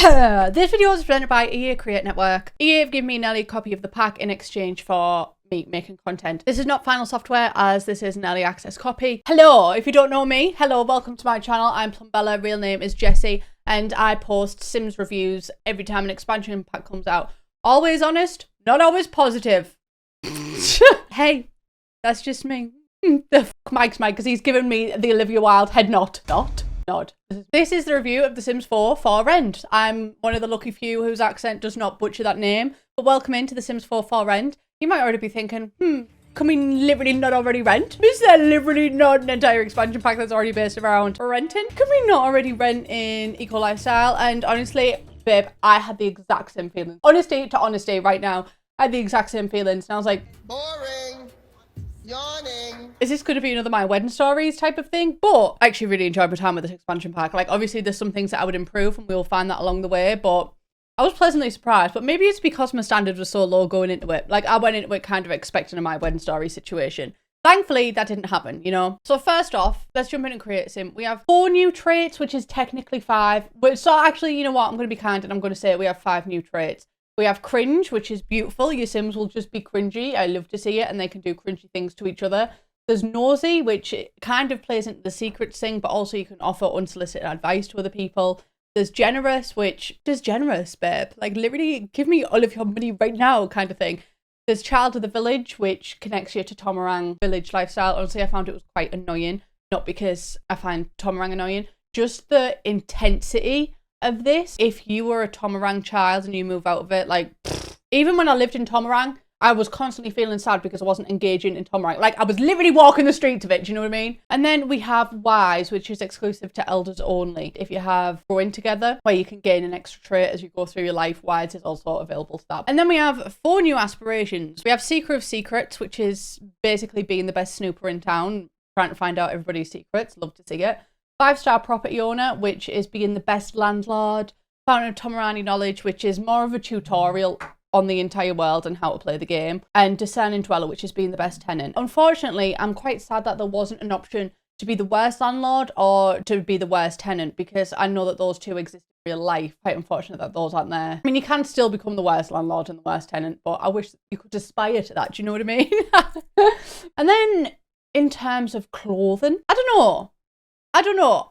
This video is presented by EA Create Network. EA have given me an early copy of the pack in exchange for me making content. This is not final software, as this is an early access copy. Hello, if you don't know me, hello, welcome to my channel. I'm Plumbella, real name is Jessie, and I post Sims reviews every time an expansion pack comes out. Always honest, not always positive. Hey, that's just me. The fuck Mike's Mike, because he's given me the Olivia Wilde head nod. Nod. This is the review of The Sims 4 For Rent. I'm one of the lucky few whose accent does not butcher that name. But welcome into The Sims 4 For Rent. You might already be thinking, can we literally not already rent? Is there literally not an entire expansion pack that's already based around renting? Can we not already rent in Eco Lifestyle? And honestly, babe, I had the exact same feelings. Honesty to honesty right now, I had the exact same feelings. And I was like, boring. Yawning. Is this going to be another My Wedding Stories type of thing? But I actually really enjoyed my time with this expansion pack. Like, obviously, there's some things that I would improve, and we'll find that along the way. But I was pleasantly surprised. But maybe it's because my standard was so low going into it. Like, I went into it kind of expecting a My Wedding Story situation. Thankfully, that didn't happen, you know? So first off, let's jump in and create a sim. We have 4 new traits, which is technically 5. But so actually, you know what? I'm going to be kind and I'm going to say we have 5 new traits. We have cringe, which is beautiful. Your Sims will just be cringy. I love to see it, and they can do cringy things to each other. There's nosy, which kind of plays into the secrets thing, but also you can offer unsolicited advice to other people. There's generous, which is generous, babe. Like, literally, give me all of your money right now kind of thing. There's child of the village, which connects you to Tomarang village lifestyle. Honestly, I found it was quite annoying. Not because I find Tomarang annoying, just the intensity of this. If you were a Tomarang child and you move out of it, like, even when I lived in Tomarang, I was constantly feeling sad because I wasn't engaging in Tomarang. Like, I was literally walking the streets of it, do you know what I mean? And then we have Wise, which is exclusive to elders only. If you have Growing Together, where you can gain an extra trait as you go through your life, Wise is also available to that. And then we have 4 new aspirations. We have Seeker of Secrets, which is basically being the best snooper in town, trying to find out everybody's secrets. Love to see it. 5-star property owner, which is being the best landlord. Fountain of Tomarani knowledge, which is more of a tutorial on the entire world and how to play the game. And discerning dweller, which is being the best tenant. Unfortunately, I'm quite sad that there wasn't an option to be the worst landlord or to be the worst tenant, because I know that those two exist in real life. Quite unfortunate that those aren't there. I mean, you can still become the worst landlord and the worst tenant, but I wish you could aspire to that. Do you know what I mean? And then in terms of clothing, I don't know.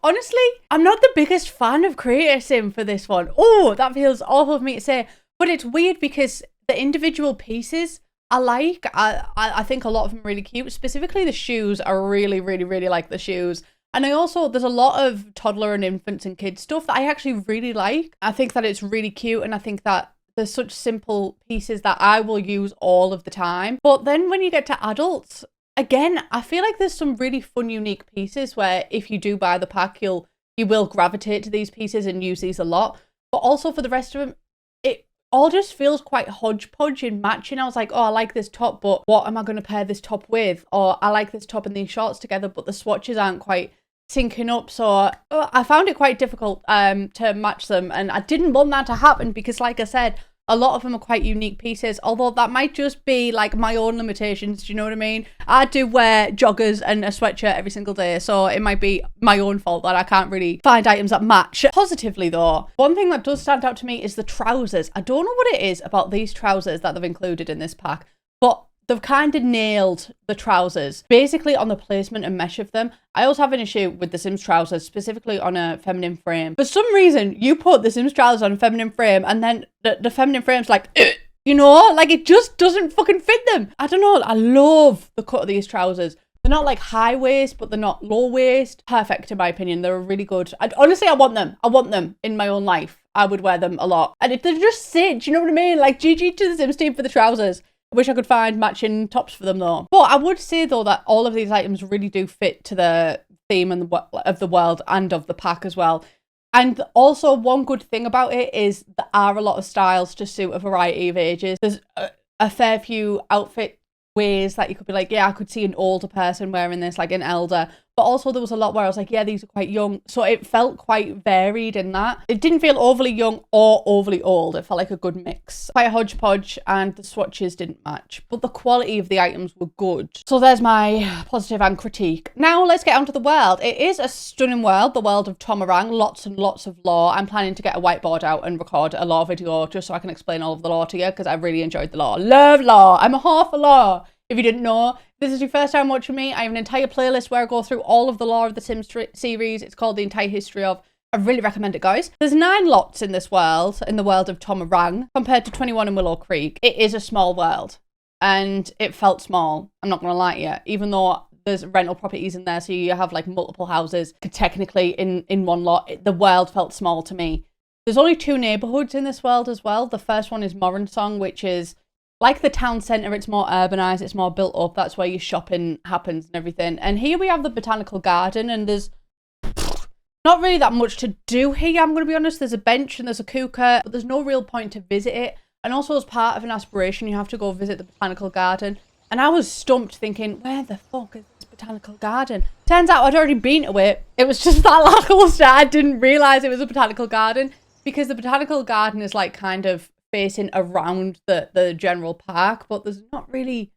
Honestly, I'm not the biggest fan of Creator Sim for this one. Oh, that feels awful for me to say. But it's weird because the individual pieces I like. I think a lot of them are really cute. Specifically, the shoes. I really like the shoes. And there's a lot of toddler and infants and kids stuff that I actually really like. I think that it's really cute, and I think that there's such simple pieces that I will use all of the time. But then when you get to adults, again, I feel like there's some really fun, unique pieces where if you do buy the pack, you will gravitate to these pieces and use these a lot. But also for the rest of them, it all just feels quite hodgepodge in matching. I was like, oh, I like this top, but what am I going to pair this top with? Or I like this top and these shorts together, but the swatches aren't quite syncing up. So I found it quite difficult to match them. And I didn't want that to happen because, like I said, a lot of them are quite unique pieces, although that might just be like my own limitations. Do you know what I mean? I do wear joggers and a sweatshirt every single day, so it might be my own fault that I can't really find items that match. Positively though, one thing that does stand out to me is the trousers. I don't know what it is about these trousers that they've included in this pack, but they've kind of nailed the trousers, basically on the placement and mesh of them. I also have an issue with the Sims trousers, specifically on a feminine frame. For some reason, you put the Sims trousers on a feminine frame, and then the feminine frame's like, you know, like it just doesn't fucking fit them. I don't know. I love the cut of these trousers. They're not like high waist, but they're not low waist. Perfect in my opinion. They're really good. Honestly, I want them. I want them in my own life. I would wear them a lot. And if they're just sit, do you know what I mean? Like, GG to the Sims team for the trousers. I wish I could find matching tops for them though. But I would say though that all of these items really do fit to the theme and of the world and of the pack as well. And also one good thing about it is there are a lot of styles to suit a variety of ages. There's a fair few outfit ways that you could be like, yeah, I could see an older person wearing this, like an elder. But but also there was a lot where I was like, yeah, these are quite young. So it felt quite varied in that. It didn't feel overly young or overly old. It felt like a good mix. Quite a hodgepodge, and the swatches didn't match, but the quality of the items were good. So there's my positive and critique. Now let's get onto the world. It is a stunning world, the world of Tomarang. Lots and lots of lore. I'm planning to get a whiteboard out and record a lore video just so I can explain all of the lore to you, because I really enjoyed the lore. Love lore. I'm a whore for lore. If you didn't know, this is your first time watching me, I have an entire playlist where I go through all of the lore of the Sims series. It's called The Entire History of. I really recommend it, guys. There's 9 lots in this world, in the world of Tomarang, compared to 21 in Willow Creek. It is a small world, and it felt small. I'm not going to lie to you, even though there's rental properties in there, so you have like multiple houses technically in one lot. The world felt small to me. There's only 2 neighborhoods in this world as well. The first one is Morrinsong, which is like the town centre. It's more urbanised, it's more built up. That's where your shopping happens and everything. And here we have the botanical garden, and there's not really that much to do here, I'm going to be honest. There's a bench and there's a cooker, but there's no real point to visit it. And also as part of an aspiration, you have to go visit the botanical garden. And I was stumped thinking, where the fuck is this botanical garden? Turns out I'd already been to it. It was just that lackluster. I didn't realise it was a botanical garden, because the botanical garden is like kind of facing around the general park, but there's not really,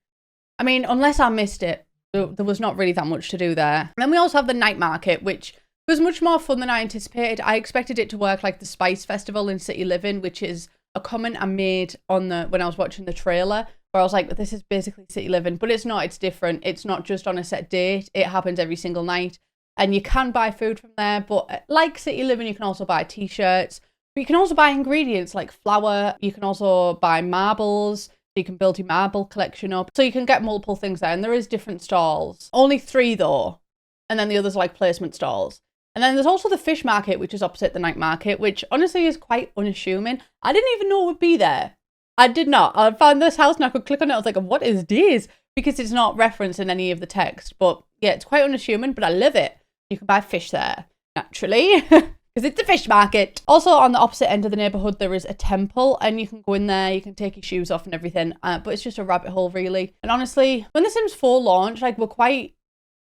I mean, unless I missed it, there was not really that much to do there. And then we also have the night market, which was much more fun than I anticipated. I expected it to work like the Spice Festival in City Living, which is a comment I made on when I was watching the trailer, where I was like, this is basically City Living, but it's not. It's different. It's not just on a set date. It happens every single night, and you can buy food from there, but like City Living, you can also buy t-shirts. But you can also buy ingredients like flour. You can also buy marbles. So you can build your marble collection up. So you can get multiple things there. And there is different stalls. Only 3 though. And then the others are like placement stalls. And then there's also the fish market, which is opposite the night market, which honestly is quite unassuming. I didn't even know it would be there. I did not. I found this house and I could click on it. I was like, what is this? Because it's not referenced in any of the text. But yeah, it's quite unassuming, but I love it. You can buy fish there, naturally. Because it's a fish market. Also, on the opposite end of the neighborhood, there is a temple, and you can go in there, you can take your shoes off and everything, but it's just a rabbit hole, really. And honestly, when The Sims 4 launched, like, we're quite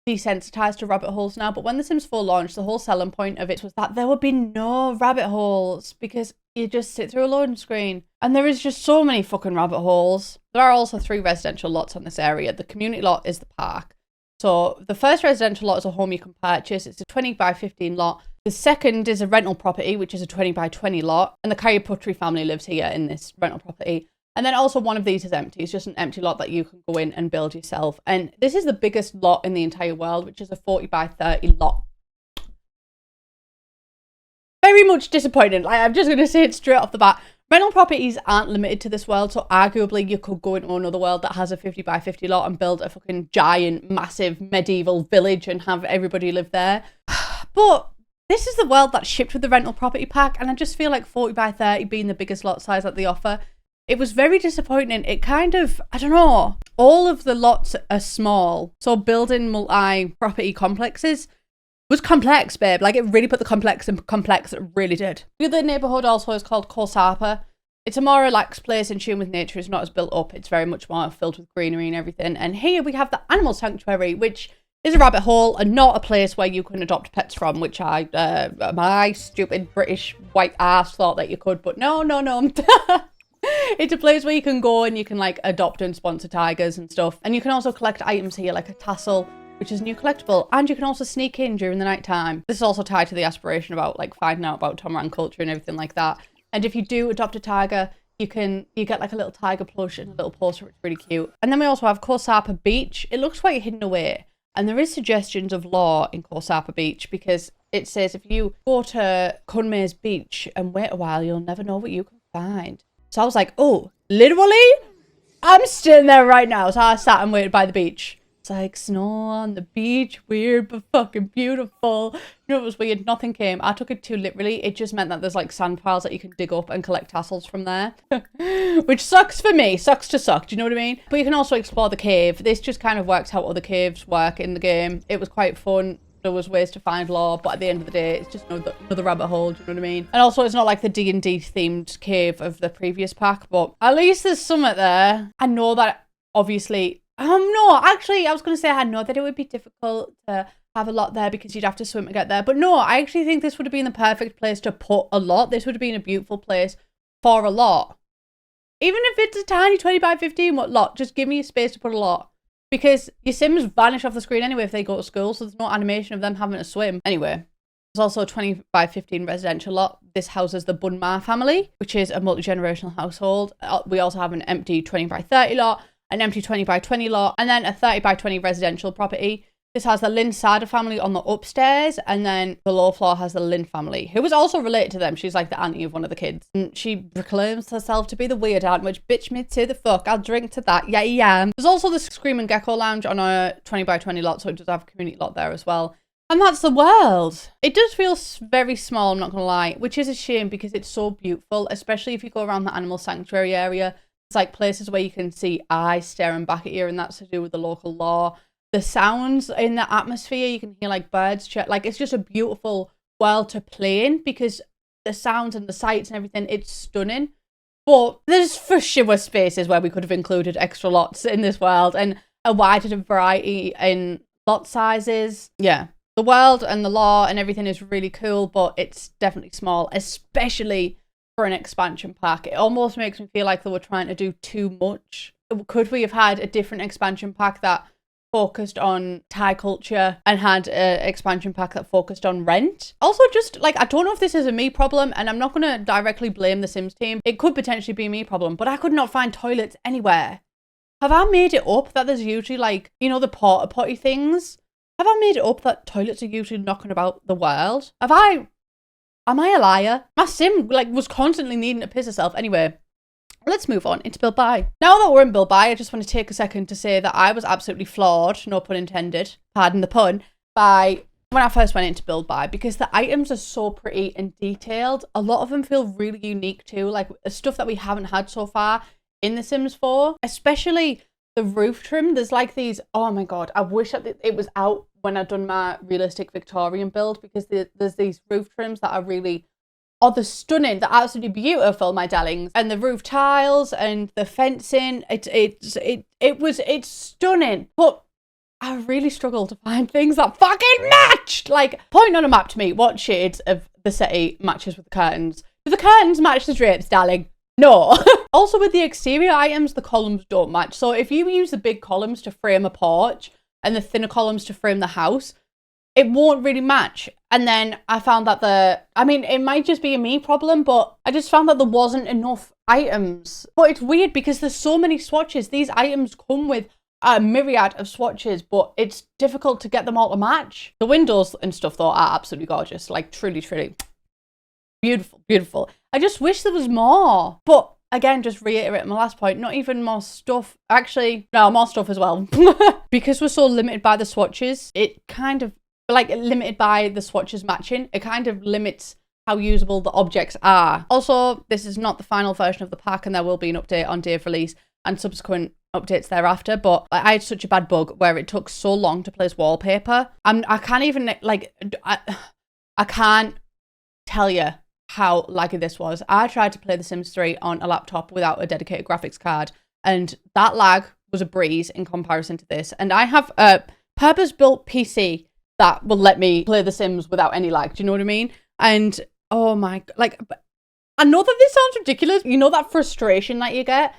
desensitized to rabbit holes now, but when The Sims 4 launched, the whole selling point of it was that there would be no rabbit holes, because you just sit through a loading screen. And there is just so many fucking rabbit holes. There are also 3 residential lots on this area. The community lot is the park. So the first residential lot is a home you can purchase. It's a 20 by 15 lot. The second is a rental property, which is a 20 by 20 lot. And the Kayaputri family lives here in this rental property. And then also one of these is empty. It's just an empty lot that you can go in and build yourself. And this is the biggest lot in the entire world, which is a 40 by 30 lot. Very much disappointing. Like, I'm just going to say it straight off the bat. Rental properties aren't limited to this world, so arguably you could go into another world that has a 50 by 50 lot and build a fucking giant, massive medieval village and have everybody live there. But this is the world that's shipped with the rental property pack, and I just feel like 40 by 30 being the biggest lot size that they offer, it was very disappointing. It kind of, I don't know, all of the lots are small, so building multi-property complexes was complex, babe. Like, it really put the complex in complex. It really did. The other neighborhood also is called Korsapa. It's a more relaxed place in tune with nature. It's not as built up. It's very much more filled with greenery and everything. And here we have the animal sanctuary, which is a rabbit hole and not a place where you can adopt pets from, which my stupid British white ass thought that you could, but no. It's a place where you can go and you can like adopt and sponsor tigers and stuff. And you can also collect items here, like a tassel, which is a new collectible, and you can also sneak in during the night time. This is also tied to the aspiration about like finding out about Tomarang culture and everything like that. And if you do adopt a tiger, you get like a little tiger plush and a little poster. It's really cute. And then we also have Korsapa Beach. It looks quite hidden away, and there is suggestions of law in Korsapa Beach, because it says if you go to Kunme's Beach and wait a while, you'll never know what you can find. So I was like, oh, literally? I'm still there right now. So I sat and waited by the beach. It's like snow on the beach, weird but fucking beautiful. You know, it was weird. Nothing came. I took it too literally. It just meant that there's like sand piles that you can dig up and collect tassels from there. Which sucks for me. Sucks to suck. Do you know what I mean? But you can also explore the cave. This just kind of works how other caves work in the game. It was quite fun. There was ways to find lore, but at the end of the day, it's just another rabbit hole. Do you know what I mean? And also, it's not like the D&D themed cave of the previous pack, but at least there's something there. I know that obviously. No, actually, I was going to say I know that it would be difficult to have a lot there because you'd have to swim to get there. But no, I actually think this would have been the perfect place to put a lot. This would have been a beautiful place for a lot. Even if it's a tiny 20 by 15 lot, just give me a space to put a lot. Because your Sims vanish off the screen anyway if they go to school, so there's no animation of them having to swim. Anyway, there's also a 20 by 15 residential lot. This houses the Bunma family, which is a multi-generational household. We also have an empty 20 by 30 lot, an empty 20 by 20 lot, and then a 30 by 20 residential property. This has the Lynn Sada family on the upstairs, and then the lower floor has the Lynn family, who is also related to them. She's like the auntie of one of the kids. And she proclaims herself to be the weird aunt, which bitch me to the fuck. I'll drink to that. Yeah. There's also the Screaming Gecko Lounge on a 20 by 20 lot, so it does have a community lot there as well. And that's the world. It does feel very small, I'm not going to lie, which is a shame because it's so beautiful, especially if you go around the animal sanctuary area. It's like places where you can see eyes staring back at you, and that's to do with the local law. The sounds in the atmosphere, you can hear like birds chirp. Like, it's just a beautiful world to play in because the sounds and the sights and everything, it's stunning. But there's for sure spaces where we could have included extra lots in this world and a wider variety in lot sizes. Yeah, the world and the law and everything is really cool, but it's definitely small, especially for an expansion pack. It almost makes me feel like they were trying to do too much. Could we have had a different expansion pack that focused on Thai culture and had an expansion pack that focused on rent? Also, just like, I don't know if this is a me problem, and I'm not going to directly blame the Sims team. It could potentially be a me problem, but I could not find toilets anywhere. Have I made it up that there's usually like, you know, the porta potty things? Have I made it up that toilets are usually knocking about the world? Am I a liar? My Sim like was constantly needing to piss herself. Anyway, let's move on into Build Buy. Now that we're in Build Buy, I just want to take a second to say that I was absolutely floored, no pun intended, pardon the pun, by when I first went into Build Buy, because the items are so pretty and detailed. A lot of them feel really unique too, like stuff that we haven't had so far in The Sims 4, especially the roof trim. There's like these, oh my god, I wish that it was out when I'd done my realistic Victorian build, because there's these roof trims that are really, oh, they're stunning. They're absolutely beautiful, my darlings. And the roof tiles and the fencing, it's stunning. But I really struggled to find things that fucking matched. Like, point on a map to me what shades of the settee matches with the curtains. Do the curtains match the drapes, darling? No. Also, with the exterior items, the columns don't match. So if you use the big columns to frame a porch and the thinner columns to frame the house, it won't really match. And then I found that it might just be a me problem, but I just found that there wasn't enough items. But it's weird because there's so many swatches. These items come with a myriad of swatches, but it's difficult to get them all to match. The windows and stuff, though, are absolutely gorgeous. Like, truly, truly beautiful, beautiful. I just wish there was more. But again, just reiterate my last point, not even more stuff. Actually, no, more stuff as well. Because we're so limited by the swatches, it kind of, like, limited by the swatches matching, it kind of limits how usable the objects are. Also, this is not the final version of the pack, and there will be an update on day of release and subsequent updates thereafter, but I had such a bad bug where it took so long to place wallpaper. I can't even, like, I can't tell you how laggy this was. I tried to play The Sims 3 on a laptop without a dedicated graphics card, and that lag was a breeze in comparison to this. And I have a purpose-built PC that will let me play The Sims without any lag. Do you know what I mean? And oh my, like, I know that this sounds ridiculous. You know that frustration that you get?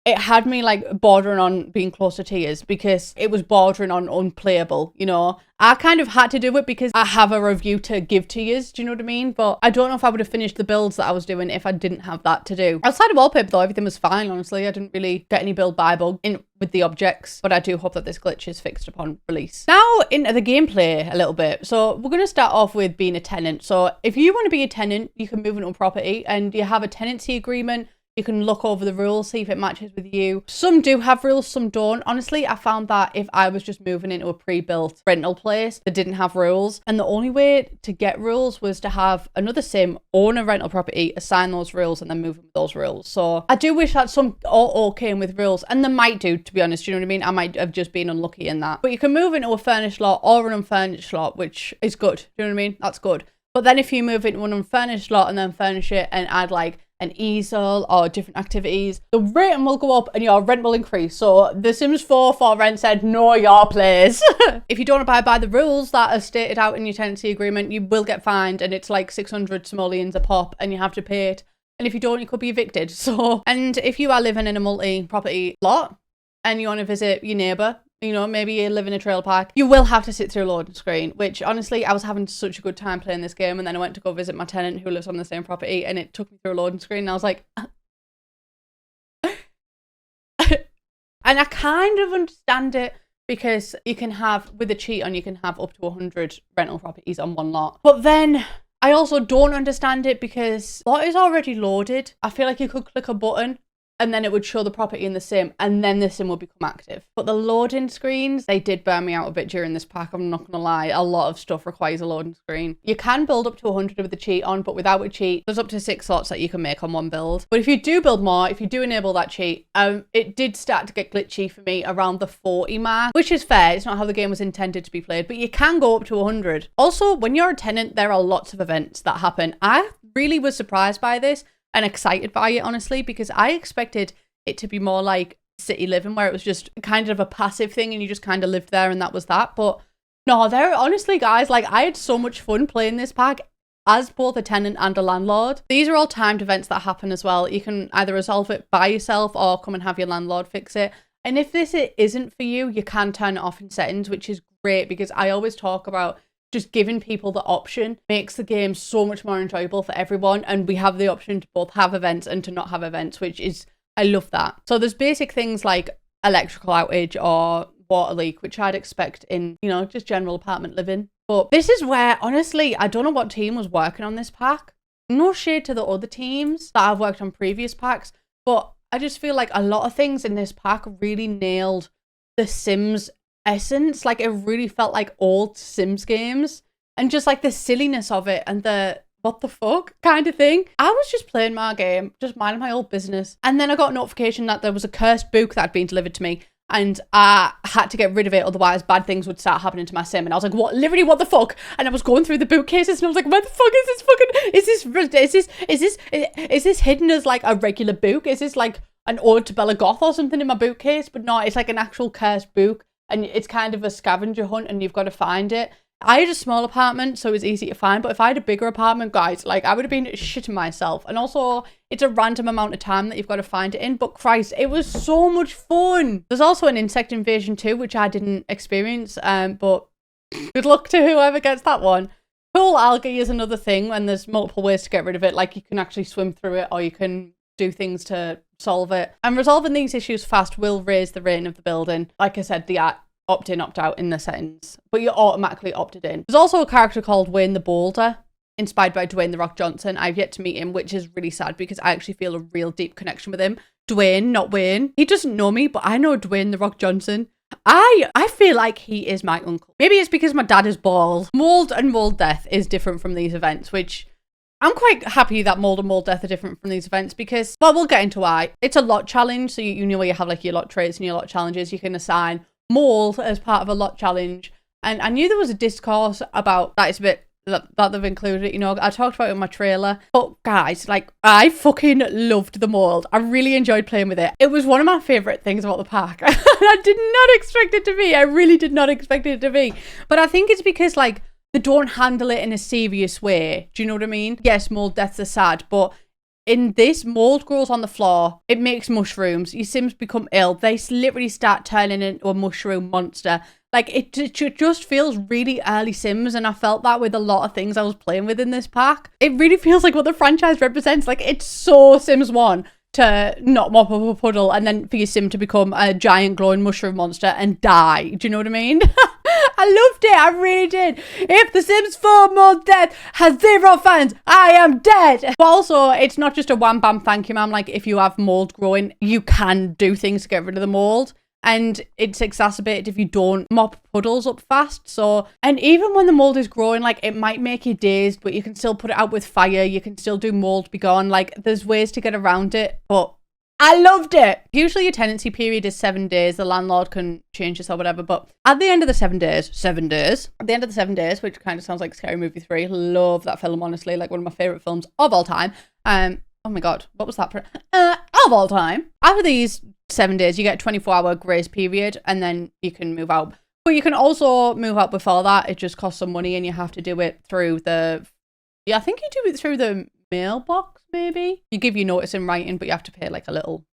It had me like bordering on being close to tears because it was bordering on unplayable, you know. I kind of had to do it because I have a review to give to you, do you know what I mean? But I don't know if I would have finished the builds that I was doing if I didn't have that to do. Outside of wallpaper though, everything was fine, honestly. I didn't really get any build buy bug in with the objects, but I do hope that this glitch is fixed upon release. Now into the gameplay a little bit. So we're going to start off with being a tenant. So if you want to be a tenant, you can move into a property and you have a tenancy agreement. You can look over the rules, see if it matches with you. Some do have rules, some don't. Honestly, I found that if I was just moving into a pre-built rental place that didn't have rules, and the only way to get rules was to have another sim own a rental property, assign those rules, and then move in with those rules. So I do wish that some all came with rules, and they might do, to be honest. You know what I mean? I might have just been unlucky in that. But you can move into a furnished lot or an unfurnished lot, which is good. Do you know what I mean? That's good. But then if you move into an unfurnished lot and then furnish it and add like an easel or different activities, the rating will go up and your rent will increase. So The Sims 4 for rent said, know your place. If you don't abide by the rules that are stated out in your tenancy agreement, you will get fined, and it's like 600 simoleons a pop and you have to pay it. And if you don't, you could be evicted. So, and if you are living in a multi-property lot and you want to visit your neighbour, you know, maybe you live in a trailer park, you will have to sit through a loading screen, which honestly, I was having such a good time playing this game, and then I went to go visit my tenant who lives on the same property, and it took me through a loading screen, and I was like... And I kind of understand it, because you can have, with a cheat on, you can have up to 100 rental properties on one lot. But then... I also don't understand it, because lot is already loaded. I feel like you could click a button and then it would show the property in the sim, and then the sim would become active. But the loading screens, they did burn me out a bit during this pack, I'm not gonna lie. A lot of stuff requires a loading screen. You can build up to 100 with the cheat on, but without a cheat, there's up to 6 slots that you can make on one build. But if you do build more, if you do enable that cheat, it did start to get glitchy for me around the 40 mark, which is fair. It's not how the game was intended to be played, but you can go up to 100. Also, when you're a tenant, there are lots of events that happen. I really was surprised by this and excited by it, honestly, because I expected it to be more like city living, where it was just kind of a passive thing and you just kind of lived there and that was that. But no, there, honestly, guys, like, I had so much fun playing this pack as both a tenant and a landlord. These are all timed events that happen as well. You can either resolve it by yourself or come and have your landlord fix it. And if this isn't for you, you can turn it off in settings, which is great, because I always talk about just giving people the option makes the game so much more enjoyable for everyone. And we have the option to both have events and to not have events, which is, I love that. So there's basic things like electrical outage or water leak, which I'd expect in, you know, just general apartment living. But this is where, honestly, I don't know what team was working on this pack. No shade to the other teams that I've worked on previous packs, but I just feel like a lot of things in this pack really nailed the Sims essence. Like, it really felt like old Sims games, and just like the silliness of it and the what the fuck kind of thing. I was just playing my game, just minding my old business, and then I got a notification that there was a cursed book that had been delivered to me, and I had to get rid of it, otherwise bad things would start happening to my sim. And I was like, what, literally, what the fuck? And I was going through the bookcases and I was like, where the fuck is this fucking, is this hidden as like a regular book? Is this like an ode to Bella Goth or something in my bookcase? But no, it's like an actual cursed book, and it's kind of a scavenger hunt and you've got to find it. I had a small apartment, so it was easy to find, but if I had a bigger apartment, guys, like, I would have been shitting myself. And also, it's a random amount of time that you've got to find it in, but Christ, it was so much fun. There's also an insect invasion too, which I didn't experience, but good luck to whoever gets that one. Pool algae is another thing, and there's multiple ways to get rid of it. Like, you can actually swim through it, or you can do things to solve it. And resolving these issues fast will raise the rating of the building. Like I said, the opt-in, opt-out in the settings, but you're automatically opted in. There's also a character called Wayne the Boulder, inspired by Dwayne The Rock Johnson. I've yet to meet him, which is really sad, because I actually feel a real deep connection with him. Dwayne, not Wayne. He doesn't know me, but I know Dwayne The Rock Johnson. I feel like he is my uncle. Maybe it's because my dad is bald. Mold and mold death is different from these events, which I'm quite happy that mold and mold death are different from these events, because, well, we'll get into why. It's a lot challenge, so you know where you have like your lot traits and your lot challenges. You can assign mold as part of a lot challenge, and I knew there was a discourse about that. It's a bit that they've included, you know, I talked about it in my trailer, but guys, like, I fucking loved the mold. I really enjoyed playing with it. It was one of my favorite things about the pack. I did not expect it to be. I really did not expect it to be, but I think it's because, like, they don't handle it in a serious way. Do you know what I mean? Yes, mold deaths are sad, but in this, mold grows on the floor. It makes mushrooms. Your Sims become ill. They literally start turning into a mushroom monster. Like, it just feels really early Sims, and I felt that with a lot of things I was playing with in this pack. It really feels like what the franchise represents. Like, it's so Sims 1 to not mop up a puddle, and then for your Sim to become a giant glowing mushroom monster and die. Do you know what I mean? I loved it. I really did. If The Sims 4 mold death has 0 fans, I am dead. But also, it's not just a wham bam thank you ma'am. Like, if you have mold growing, you can do things to get rid of the mold. And it's exacerbated if you don't mop puddles up fast. So, and even when the mold is growing, like, it might make you dazed, but you can still put it out with fire. You can still do mold be gone. Like, there's ways to get around it, but I loved it. Usually your tenancy period is 7 days. The landlord can change this or whatever, but at the end of the 7 days, at the end of the 7 days, which kind of sounds like Scary Movie 3. Love that film, honestly. Like, one of my favorite films of all time. Oh oh my God, what was that? Of all time. After these 7 days, you get a 24-hour grace period and then you can move out. But you can also move out before that. It just costs some money and you have to do it through the, yeah, I think you do it through the mailbox, maybe. You give your notice in writing, but you have to pay like a little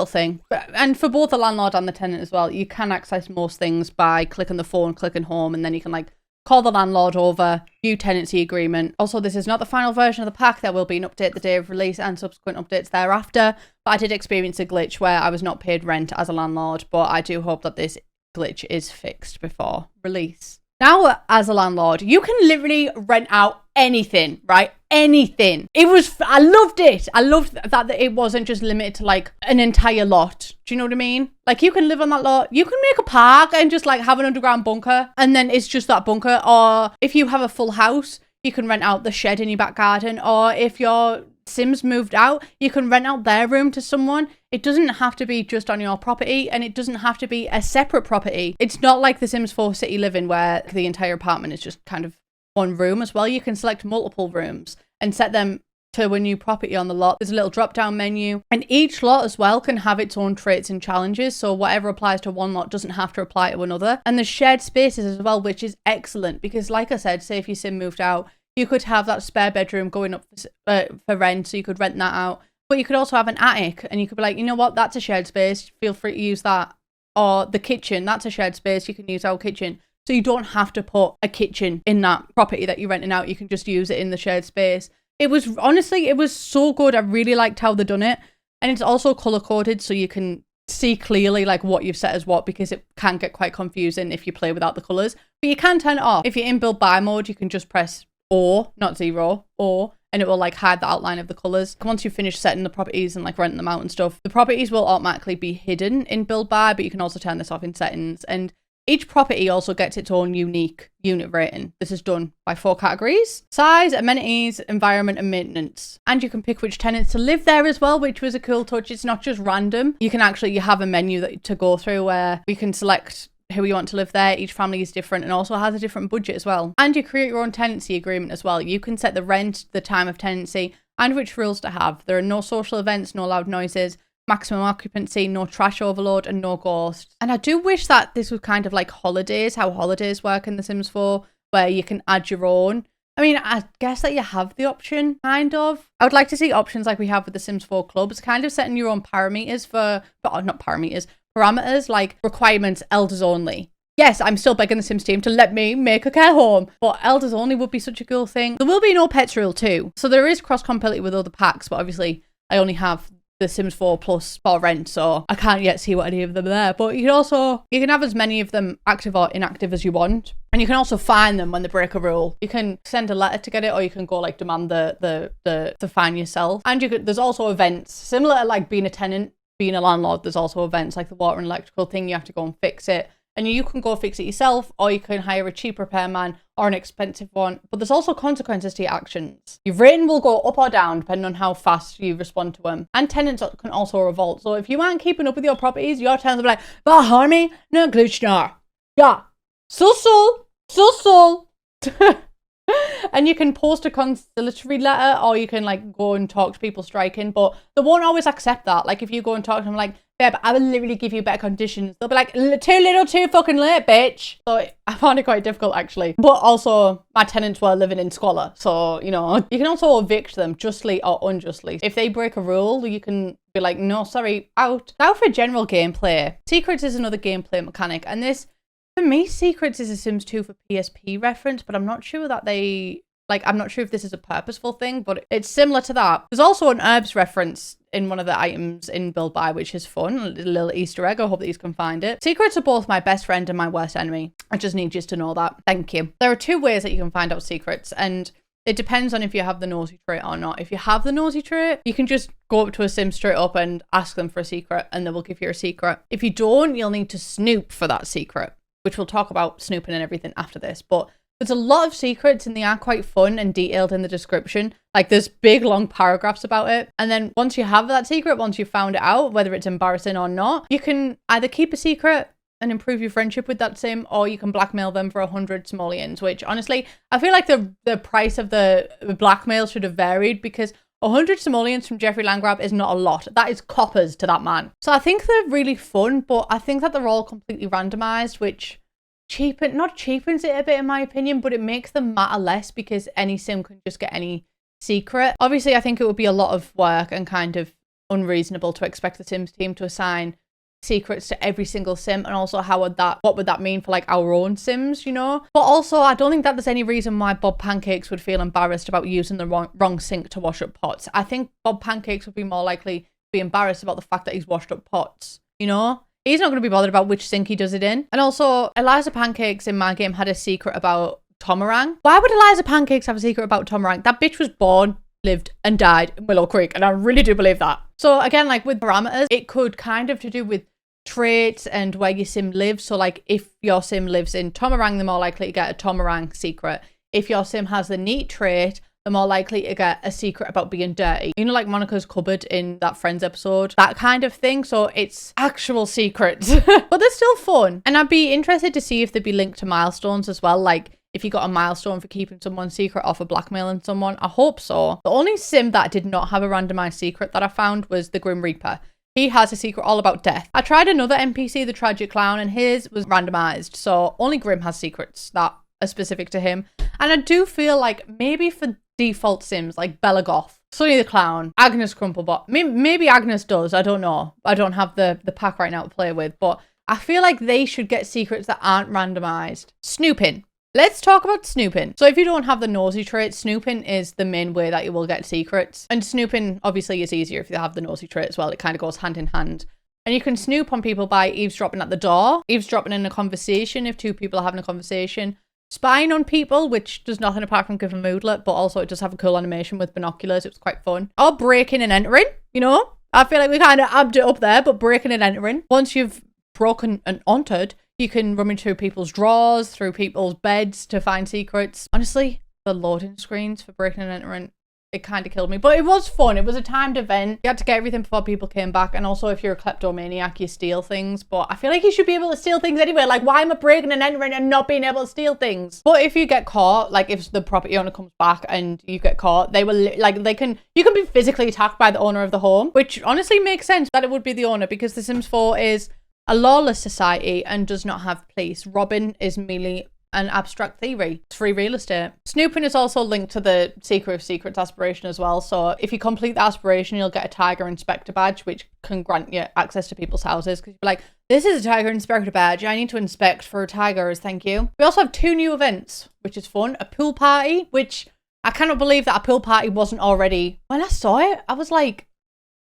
thing. And for both the landlord and the tenant as well, you can access most things by clicking the phone, clicking home, and then you can like call the landlord over, view tenancy agreement. Also, this is not the final version of the pack. There will be an update the day of release and subsequent updates thereafter. But I did experience a glitch where I was not paid rent as a landlord, but I do hope that this glitch is fixed before release. Now, as a landlord, you can literally rent out anything, right? Anything. I loved it. I loved that it wasn't just limited to like an entire lot. Do you know what I mean? Like you can live on that lot. You can make a park and just like have an underground bunker and then it's just that bunker. Or if you have a full house, you can rent out the shed in your back garden. Or if your Sims moved out, you can rent out their room to someone. It doesn't have to be just on your property and it doesn't have to be a separate property. It's not like the Sims 4 City Living where the entire apartment is just kind of one room as well. You can select multiple rooms and set them to a new property on the lot. There's a little drop down menu and each lot as well can have its own traits and challenges. So whatever applies to one lot doesn't have to apply to another. And the shared spaces as well, which is excellent because like I said, say if your Sim moved out, you could have that spare bedroom going up for rent, so you could rent that out. But you could also have an attic, and you could be like, you know what, that's a shared space. Feel free to use that. Or the kitchen, that's a shared space. You can use our kitchen. So you don't have to put a kitchen in that property that you're renting out. You can just use it in the shared space. It was so good. I really liked how they've done it. And it's also color-coded, so you can see clearly like what you've set as what, because it can get quite confusing if you play without the colors. But you can turn it off. If you're in build by mode, you can just press or, not 0, or, and it will like hide the outline of the colors. Once you finish setting the properties and like renting them out and stuff, the properties will automatically be hidden in build by, but you can also turn this off in settings. And each property also gets its own unique unit rating. This is done by 4 categories: size, amenities, environment, and maintenance. And you can pick which tenants to live there as well, which was a cool touch. It's not just random. You have a menu to go through where you can select who you want to live there. Each family is different and also has a different budget as well. And you create your own tenancy agreement as well. You can set the rent, the time of tenancy, and which rules to have. There are no social events, no loud noises, maximum occupancy, no trash overload, and no ghosts. And I do wish that this was kind of like holidays, how holidays work in The Sims 4, where you can add your own. I mean, I guess that you have the option, kind of. I would like to see options like we have with The Sims 4 clubs, kind of setting your own parameters parameters like requirements, elders only. Yes, I'm still begging the Sims team to let me make a care home, but elders only would be such a cool thing. There will be no pets rule too. So there is cross-compatibility with other packs, but obviously I only have the Sims 4 plus for rent, so I can't yet see what any of them are there. But you can have as many of them active or inactive as you want. And you can also fine them when they break a rule. You can send a letter to get it, or you can go like demand the fine yourself. And there's also events, similar to like being a tenant, being a landlord. There's also events like the water and electrical thing. You have to go and fix it. And you can go fix it yourself, or you can hire a cheap repairman or an expensive one. But there's also consequences to your actions. Your rating will go up or down depending on how fast you respond to them. And tenants can also revolt. So if you aren't keeping up with your properties, your tenants will be like, "Bah, harmy, no glitch now. Yeah, so." And you can post a conciliatory letter, or you can like go and talk to people striking, but they won't always accept that. Like if you go and talk to them like, "Babe, I will literally give you better conditions," they'll be like, "Too little, too fucking late, bitch." So I found it quite difficult actually. But also my tenants were living in squalor, so you can also evict them justly or unjustly. If they break a rule, you can be like, "No, sorry, out." Now for general gameplay. Secrets is another gameplay mechanic, and this, for me, Secrets is a Sims 2 for PSP reference, but I'm not sure that I'm not sure if this is a purposeful thing, but it's similar to that. There's also an herbs reference in one of the items in Build By, which is fun. A little Easter egg. I hope that you can find it. Secrets are both my best friend and my worst enemy. I just need you to know that. Thank you. There are 2 ways that you can find out secrets, and it depends on if you have the nosy trait or not. If you have the nosy trait, you can just go up to a Sim straight up and ask them for a secret, and they will give you a secret. If you don't, you'll need to snoop for that secret, which we'll talk about snooping and everything after this. But there's a lot of secrets and they are quite fun and detailed in the description. Like there's big long paragraphs about it. And then once you have that secret, once you've found it out, whether it's embarrassing or not, you can either keep a secret and improve your friendship with that Sim, or you can blackmail them for 100 simoleons, which honestly, I feel like the price of the blackmail should have varied, because 100 simoleons from Jeffrey Landgrab is not a lot. That is coppers to that man. So I think they're really fun, but I think that they're all completely randomized, which not cheapens it a bit in my opinion, but it makes them matter less because any sim can just get any secret. Obviously, I think it would be a lot of work and kind of unreasonable to expect the Sims team to assign secrets to every single sim, and also what would that mean for like our own sims, you know? But also, I don't think that there's any reason why Bob Pancakes would feel embarrassed about using the wrong sink to wash up pots. I think Bob Pancakes would be more likely to be embarrassed about the fact that he's washed up pots, you know? He's not going to be bothered about which sink he does it in. And also, Eliza Pancakes in my game had a secret about Tomarang. Why would Eliza Pancakes have a secret about Tomarang? That bitch was born, lived, and died in Willow Creek, and I really do believe that. So again, like with parameters, it could kind of to do with traits and where your sim lives. So like if your sim lives in Tomarang, they're more likely to get a Tomarang secret. If your sim has the neat trait, they're more likely to get a secret about being dirty. You know, like Monica's cupboard in that Friends episode, that kind of thing. So it's actual secrets, but they're still fun. And I'd be interested to see if they'd be linked to milestones as well. Like if you got a milestone for keeping someone's secret or for blackmailing someone. I hope so. The only sim that did not have a randomized secret that I found was the Grim Reaper. He has a secret all about death. I tried another NPC, the Tragic Clown, and his was randomized. So only Grim has secrets that are specific to him. And I do feel like maybe for default sims like Bella Goth, Sonny the Clown, Agnes Crumplebot, maybe Agnes does, I don't know. I don't have the pack right now to play with, but I feel like they should get secrets that aren't randomized. Snooping. Let's talk about snooping. So if you don't have the nosy trait, snooping is the main way that you will get secrets. And snooping obviously is easier if you have the nosy trait as well. It kind of goes hand in hand. And you can snoop on people by eavesdropping at the door, eavesdropping in a conversation if two people are having a conversation, spying on people, which does nothing apart from giving a moodlet, but also it does have a cool animation with binoculars. It was quite fun. Or breaking and entering, you know? I feel like we kind of amped it up there, but breaking and entering. Once you've broken and entered, you can rummage through people's drawers, through people's beds to find secrets. Honestly, the loading screens for breaking and entering, it kind of killed me. But it was fun. It was a timed event. You had to get everything before people came back. And also, if you're a kleptomaniac, you steal things. But I feel like you should be able to steal things anyway. Like, why am I breaking and entering and not being able to steal things? But if you get caught, like if the property owner comes back and you get caught, they will, like, you can be physically attacked by the owner of the home, which honestly makes sense that it would be the owner because The Sims 4 is a lawless society and does not have police. Robbing is merely an abstract theory. It's free real estate. Snooping is also linked to the Secret of Secrets aspiration as well. So if you complete the aspiration, you'll get a Tiger Inspector badge, which can grant you access to people's houses. Because you're like, this is a Tiger Inspector badge. I need to inspect for tigers, thank you. We also have 2 new events, which is fun. A pool party, which I cannot believe that a pool party wasn't already. When I saw it, I was like,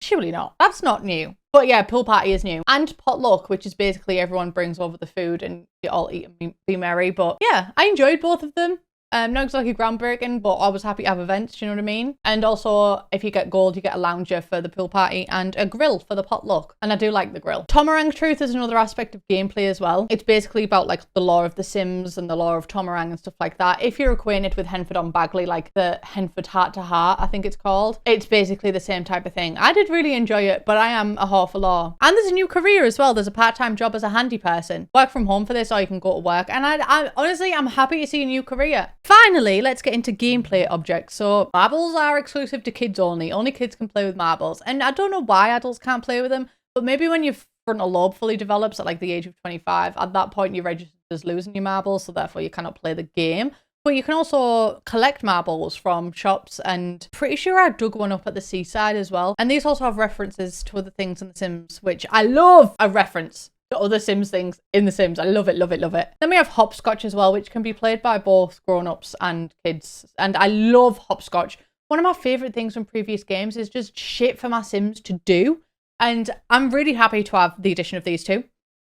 surely not. That's not new. But yeah, pool party is new. And potluck, which is basically everyone brings over the food and you all eat and be merry. But yeah, I enjoyed both of them. Not exactly groundbreaking, but I was happy to have events, do you know what I mean? And also, if you get gold, you get a lounger for the pool party and a grill for the potluck. And I do like the grill. Tomarang Truth is another aspect of gameplay as well. It's basically about like the lore of the Sims and the lore of Tomarang and stuff like that. If you're acquainted with Henford on Bagley, like the Henford Heart to Heart, I think it's called, it's basically the same type of thing. I did really enjoy it, but I am a whore for lore. And there's a new career as well. There's a part-time job as a handy person. Work from home for this or you can go to work. And I honestly, I'm happy to see a new career. Finally, let's get into gameplay objects. So marbles are exclusive to kids only. Only kids can play with marbles. And I don't know why adults can't play with them, but maybe when your frontal lobe fully develops at like the age of 25, at that point you're registered as losing your marbles, so therefore you cannot play the game. But you can also collect marbles from shops, and pretty sure I dug one up at the seaside as well. And these also have references to other things in The Sims, which I love a reference to other Sims things in The Sims. I love it, love it, love it. Then we have hopscotch as well, which can be played by both grown-ups and kids. And I love hopscotch. One of my favourite things from previous games is just shit for my Sims to do. And I'm really happy to have the addition of these two.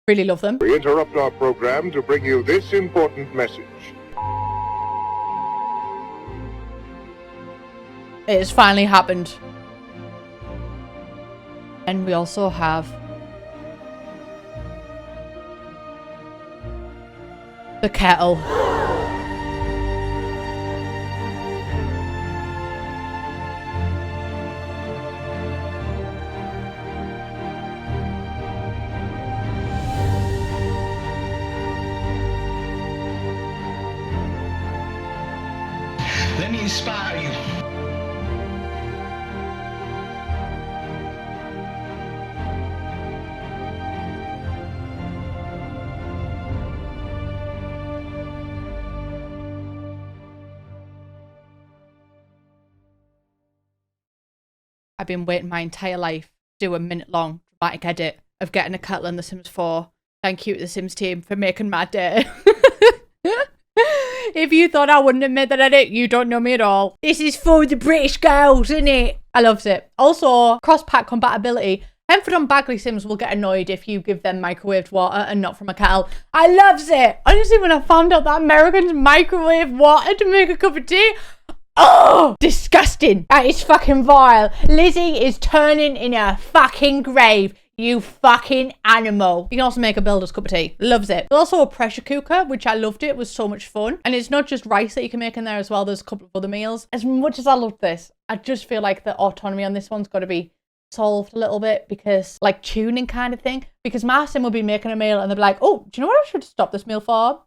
Really love them. We interrupt our program to bring you this important message. It has finally happened. And we also have the kettle. Let me inspire you. I've been waiting my entire life to do a minute-long dramatic edit of getting a kettle in The Sims 4. Thank you to the Sims team for making my day. If you thought I wouldn't have made that edit, you don't know me at all. This is for the British girls, isn't it? I loves it. Also, cross-pack compatibility. Hemford on Bagley Sims will get annoyed if you give them microwaved water and not from a kettle. I loves it. Honestly, when I found out that Americans microwave water to make a cup of tea, oh, disgusting. That is fucking vile. Lizzie is turning in her fucking grave. You fucking animal. You can also make a builder's cup of tea. Loves it. There's also a pressure cooker, which I loved. It was so much fun. And it's not just rice that you can make in there as well. There's a couple of other meals. As much as I love this, I just feel like the autonomy on this one's got to be solved a little bit, because like tuning kind of thing, because my sim will be making a meal and they'll be like, oh, do you know what I should stop this meal for?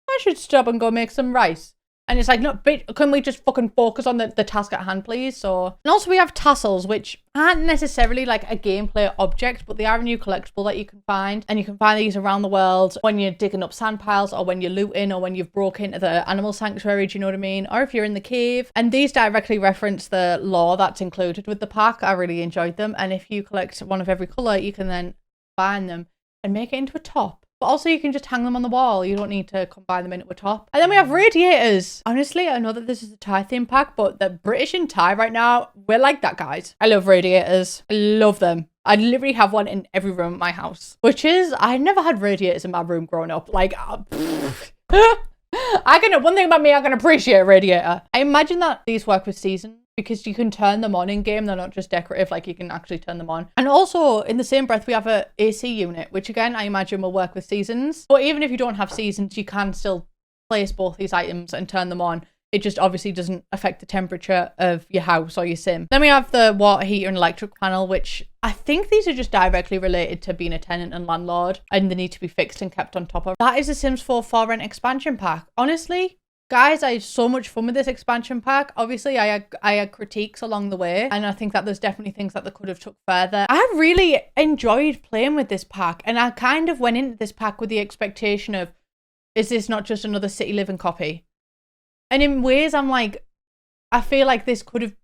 I should stop and go make some rice. And it's like, no, bitch, can we just fucking focus on the task at hand, please? So, and also we have tassels, which aren't necessarily like a gameplay object, but they are a new collectible that you can find. And you can find these around the world when you're digging up sand piles, or when you're looting, or when you've broken into the animal sanctuary, do you know what I mean? Or if you're in the cave. And these directly reference the lore that's included with the pack. I really enjoyed them. And if you collect one of every colour, you can then combine them and make it into a top. But also you can just hang them on the wall. You don't need to combine them into a top. And then we have radiators. Honestly, I know that this is a Thai theme pack, but the British and Thai right now, we're like that, guys. I love radiators. I love them. I literally have one in every room of my house, which is, I never had radiators in my room growing up. Like, one thing about me, I can appreciate a radiator. I imagine that these work with seasons, because you can turn them on in game. They're not just decorative, like you can actually turn them on. And also in the same breath, we have a AC unit, which again, I imagine will work with seasons. But even if you don't have seasons, you can still place both these items and turn them on. It just obviously doesn't affect the temperature of your house or your sim. Then we have the water heater and electric panel, which I think these are just directly related to being a tenant and landlord, and they need to be fixed and kept on top of. That is a Sims 4 for rent expansion pack. Honestly, guys, I had so much fun with this expansion pack. Obviously, I had critiques along the way, and I think that there's definitely things that they could have took further. I really enjoyed playing with this pack, and I kind of went into this pack with the expectation of, is this not just another City Living copy? And in ways, I'm like, I feel like this could have...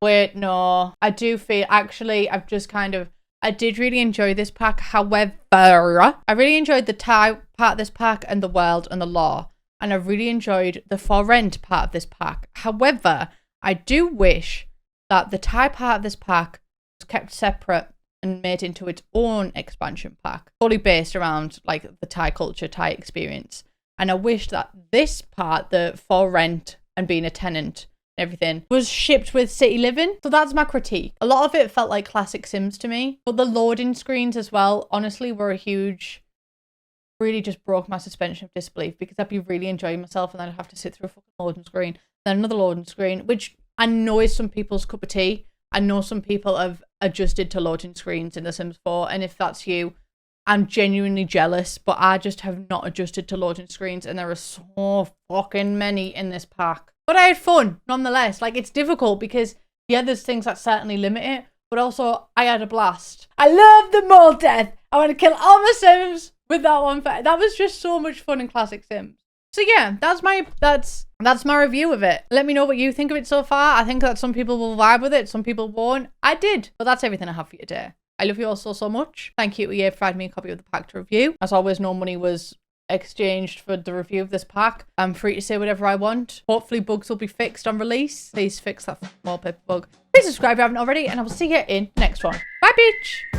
wait, no. I do feel... Actually, I've just kind of... I did really enjoy this pack. However, I really enjoyed the Thai part of this pack and the world and the lore. And I really enjoyed the for rent part of this pack. However, I do wish that the Thai part of this pack was kept separate and made into its own expansion pack, fully based around like the Thai culture, Thai experience. And I wish that this part, the for rent and being a tenant and everything, was shipped with City Living. So that's my critique. A lot of it felt like classic Sims to me, but the loading screens as well, honestly, were a huge... really just broke my suspension of disbelief, because I'd be really enjoying myself and then I'd have to sit through a fucking loading screen, then another loading screen, which I know is some people's cup of tea. I know some people have adjusted to loading screens in The Sims 4, and if that's you, I'm genuinely jealous, but I just have not adjusted to loading screens, and there are so fucking many in this pack. But I had fun, nonetheless. Like, it's difficult because, yeah, there's things that certainly limit it, but also I had a blast. I love the mole death. I want to kill all my Sims with that one. That was just so much fun in classic Sims. So yeah, that's my review of it. Let me know what you think of it so far. I think that some people will vibe with it, some people won't. I did. But that's everything I have for you today. I love you all so much. Thank you, EA, for providing me a copy of the pack to review. As always, no money was exchanged for the review of this pack. I'm free to say whatever I want. Hopefully bugs will be fixed on release. Please fix that wallpaper bug. Please subscribe if you haven't already, and I will see you in the next one. Bye, bitch!